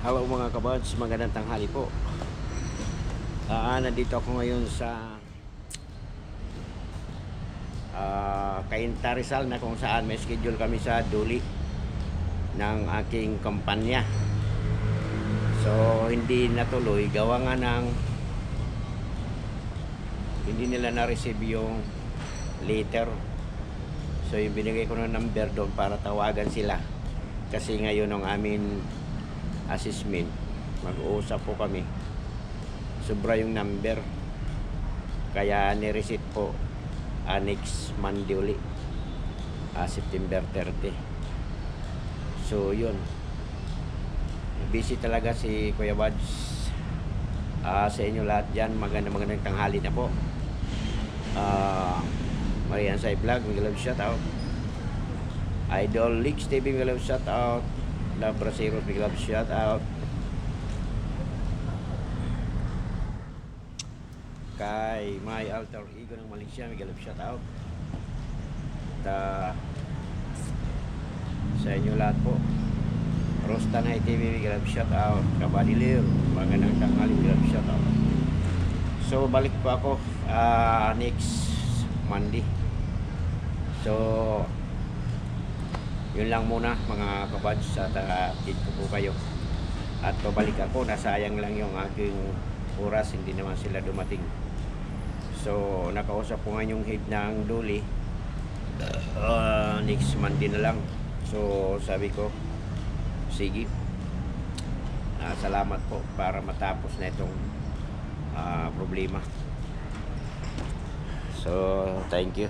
Hello mga kabads, magandang tanghali po. Nandito ako ngayon sa Cainta Rizal na kung saan may schedule kami sa duli ng aking kumpanya. So hindi natuloy gawa nga ng hindi nila na-receive yung letter. So yung binigay ko ng number doon para tawagan sila. Kasi ngayon ang amin assessment, mag-uusap po kami, sobra yung number, kaya ni-reset po next Monday uli, September 30. So yun, busy talaga si Kuya Bads. Sa inyo lahat dyan, magandang tanghali na po. Marian Sai Vlog, Miguel Love shout out. Idol Leaks TV, Miguel Love shout out. Love Brasero, Miguel Love shout out. Kay My Alter Ego ng Malaysia, Miguel Love shout out. Sa inyo lahat po, Rostanay TV, Miguel Love shout out. Kabadilir, magandang tanghali, Miguel Love shout out. So balik po ako next Monday. So yun lang muna mga kabads, at update ko po kayo. At pabalik ako, nasayang lang yung aking oras, hindi naman sila dumating. So nakausap ko nga yung head ng Duli, next Monday na lang. So sabi ko, sige, salamat po para matapos na itong problema. So thank you.